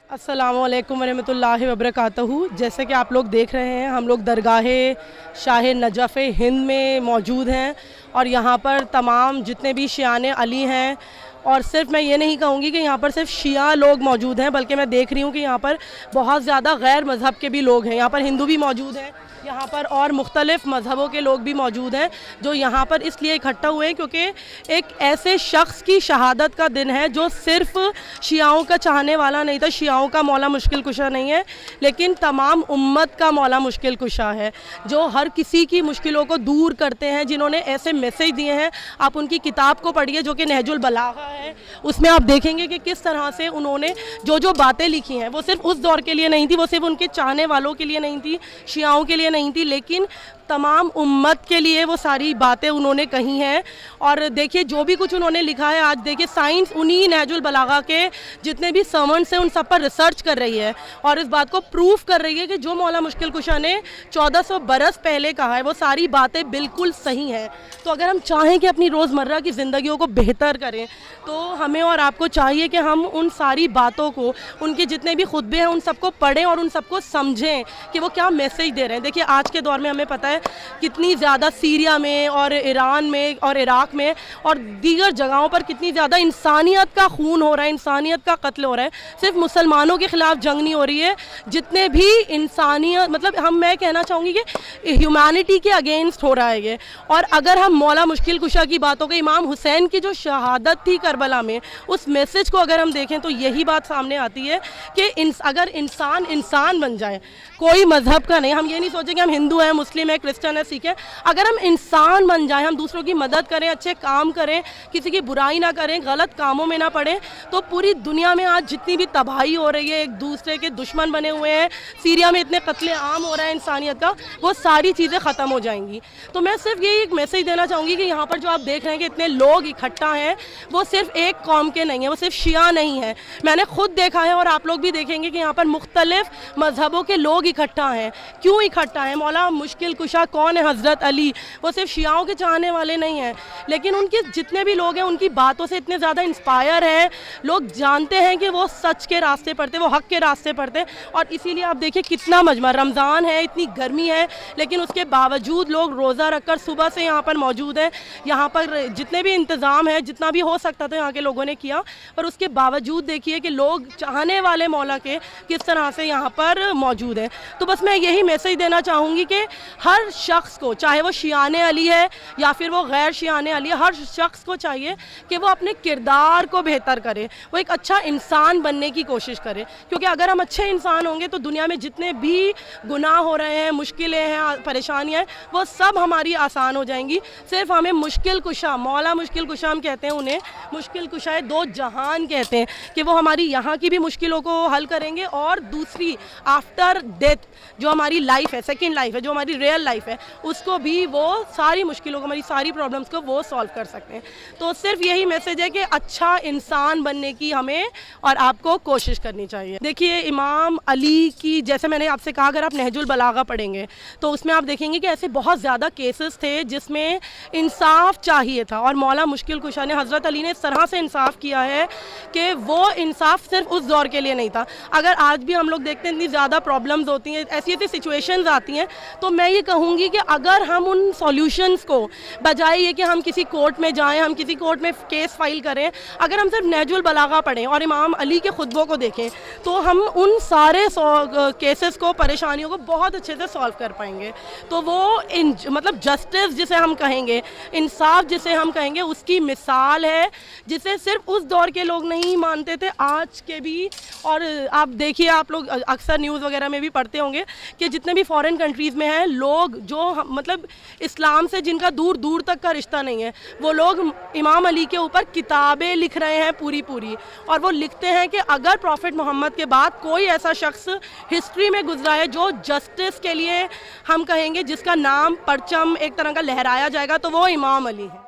अस्सलामु अलैकुम वरहमतुल्लाहि वबरकातुहू। जैसे कि आप लोग देख रहे हैं, हम लोग दरगाह शाह नजफ़ हिंद में मौजूद हैं और यहाँ पर तमाम जितने भी शियाने अली हैं, और सिर्फ मैं ये नहीं कहूँगी कि यहाँ पर सिर्फ शिया लोग मौजूद हैं, बल्कि मैं देख रही हूँ कि यहाँ पर बहुत ज़्यादा गैर मज़हब के भी लोग हैं। यहाँ पर हिंदू भी मौजूद हैं, यहाँ पर और मुख्तलिफ़ मज़हबों के लोग भी मौजूद हैं, जो यहाँ पर इसलिए इकट्ठा हुए हैं क्योंकि एक ऐसे शख्स की शहादत का दिन है जो सिर्फ शियाओं का चाहने वाला नहीं था, शियाओं का मौला मुश्किल कुशा नहीं है, लेकिन तमाम उम्मत का मौला मुश्किल कुशा है, जो हर किसी की मुश्किलों को दूर करते हैं, जिन्होंने ऐसे मैसेज दिए हैं। आप उनकी किताब को पढ़िए जो कि नहजुल बलागा है, उसमें आप देखेंगे कि किस तरह से उन्होंने जो जो बातें लिखी हैं वो सिर्फ उस दौर के लिए नहीं थी, वो सिर्फ उनके चाहने वालों के लिए नहीं थी, शियाओं के लिए नहीं थी, लेकिन तमाम उम्मत के लिए वो सारी बातें उन्होंने कही हैं। और देखिए जो भी कुछ उन्होंने लिखा है, आज देखिए साइंस उन्हीं नहजुल बलागा के जितने भी सर्वेंट्स हैं उन सब पर रिसर्च कर रही है और इस बात को प्रूफ कर रही है कि जो मौला मुश्किल कुशा ने 1400 बरस पहले कहा है वो सारी बातें बिल्कुल सही हैं। तो अगर हम चाहें कि अपनी रोज़मर्रा की ज़िंदगियों को बेहतर करें, तो हमें और आपको चाहिए कि हम उन सारी बातों को, उनके जितने भी खुतबे हैं, उन सबको पढ़ें और उन सबको समझें कि वो क्या मैसेज दे रहे हैं। देखिए आज के दौर में हमें पता है कितनी ज़्यादा सीरिया में और ईरान में और इराक़ में और दीगर जगहों पर कितनी ज़्यादा इंसानियत का खून हो रहा है, इंसानियत का कत्ल हो रहा है। सिर्फ मुसलमानों के ख़िलाफ़ जंग नहीं हो रही है, जितने भी इंसानियत मतलब मैं कहना चाहूँगी कि ह्यूमैनिटी के अगेंस्ट हो रहा है ये। और अगर हम मौला मुश्किल कुशा की बातों को, इमाम हुसैन की जो शहादत थी करबला में, उस मैसेज को अगर हम देखें तो यही बात सामने आती है कि अगर इंसान बन जाए, कोई मज़हब का नहीं, हम ये नहीं सोचें कि हम हिंदू हैं, मुस्लिम हैं, क्रिश्चियन है, सिख है, अगर हम इंसान बन जाएं, हम दूसरों की मदद करें, अच्छे काम करें, किसी की बुराई ना करें, गलत कामों में ना पड़ें, तो पूरी दुनिया में आज जितनी भी तबाही हो रही है, एक दूसरे के दुश्मन बने हुए हैं, सीरिया में इतने कत्ले आम हो रहा है इंसानियत का, वो सारी चीज़ें ख़त्म हो जाएंगी। तो मैं सिर्फ यही एक मैसेज देना चाहूँगी कि यहाँ पर जो आप देख रहे हैं कि इतने लोग इकट्ठा हैं, वो सिर्फ एक कौम के नहीं हैं, वो सिर्फ शिया नहीं है। मैंने खुद देखा है और आप लोग भी देखेंगे कि यहाँ पर मुख्तलिफ मज़हबों के लोग इकट्ठा हैं। क्यों इकट्ठा हैं? मौला मुश्किल कुशा कौन है? हज़रत अली। वो सिर्फ शियाओं के चाहने वाले नहीं हैं, लेकिन उनके जितने भी लोग हैं उनकी बातों से इतने ज़्यादा इंस्पायर हैं, लोग जानते हैं कि वो सच के रास्ते पढ़ते, वो हक़ के रास्ते पढ़ते, और इसीलिए आप देखिए कितना मजमा, रमज़ान है, इतनी गर्मी है, लेकिन उसके बावजूद लोग रोज़ा रख कर सुबह से यहाँ पर मौजूद हैं। यहाँ पर जितने भी इंतज़ाम है, जितना भी हो सकता था यहाँ के लोगों ने किया, पर उसके बावजूद देखिए कि लोग चाहने वाले मौला के किस तरह से यहाँ पर मौजूद हैं। तो बस मैं यही मैसेज देना चाहूँगी कि हर शख्स को, चाहे वो शियाने अली है या फिर वो गैर शियाने अली है, हर शख्स को चाहिए कि वो अपने किरदार को बेहतर करे, वो एक अच्छा इंसान बनने की कोशिश करे, क्योंकि अगर हम अच्छे इंसान होंगे तो दुनिया में जितने भी गुनाह हो रहे हैं, मुश्किलें हैं, परेशानियाँ हैं, वो सब हमारी आसान हो जाएंगी। सिर्फ हमें मुश्किल कुशा, मौला मुश्किल कुशा हम कहते हैं उन्हें, मुश्किल कुशाए दो जहान कहते हैं, कि वो हमारी यहाँ की भी मुश्किलों को हल करेंगे और दूसरी आफ्टर डेथ जो हमारी लाइफ है, सेकेंड लाइफ है, जो हमारी रियल लाइफ है, उसको भी वो सारी मुश्किलों को, हमारी सारी प्रॉब्लम्स को वो सॉल्व कर सकते हैं। तो सिर्फ यही मैसेज है कि अच्छा इंसान बनने की हमें और आपको कोशिश करनी चाहिए। देखिए इमाम अली की, जैसे मैंने आपसे कहा, अगर आप नहजुल बलागा पढ़ेंगे तो उसमें आप देखेंगे कि ऐसे बहुत ज़्यादा केसेस थे जिसमें इंसाफ चाहिए था, और मौला मुश्किल कुशा ने, हज़रत अली ने इस तरह से इंसाफ किया है कि वो इंसाफ सिर्फ उस दौर के लिए नहीं था। अगर आज भी हम लोग देखते हैं इतनी ज़्यादा प्रॉब्लम्स होती हैं, ऐसी ऐसी सिचुएशंस आती हैं, तो मैं ये कहूँगी कि अगर हम उन सॉल्यूशंस को, बजाय ये कि हम किसी कोर्ट में जाएं, हम किसी कोर्ट में केस फाइल करें, अगर हम सिर्फ नहजुल बलागा पढ़ें और इमाम अली के खुतबों को देखें, तो हम उन सारे केसेस को, परेशानियों को बहुत अच्छे से सॉल्व कर पाएंगे। तो वो मतलब जस्टिस जिसे हम कहेंगे, इंसाफ जिसे हम कहेंगे, उसकी मिसाल है, जिसे सिर्फ उस दौर के लोग नहीं मानते थे, आज के भी। और आप देखिए, आप लोग अक्सर न्यूज़ वगैरह में भी पढ़ते होंगे कि जितने भी फॉरेन कंट्रीज़ में हैं लोग, जो मतलब इस्लाम से जिनका दूर दूर तक का रिश्ता नहीं है, वो लोग इमाम अली के ऊपर किताबें लिख रहे हैं पूरी, और वो लिखते हैं कि अगर प्रॉफिट मोहम्मद के बाद कोई ऐसा शख्स हिस्ट्री में गुजरा है जो जस्टिस के लिए हम कहेंगे, जिसका नाम परचम एक तरह का लहराया जाएगा, तो वो इमाम अली है।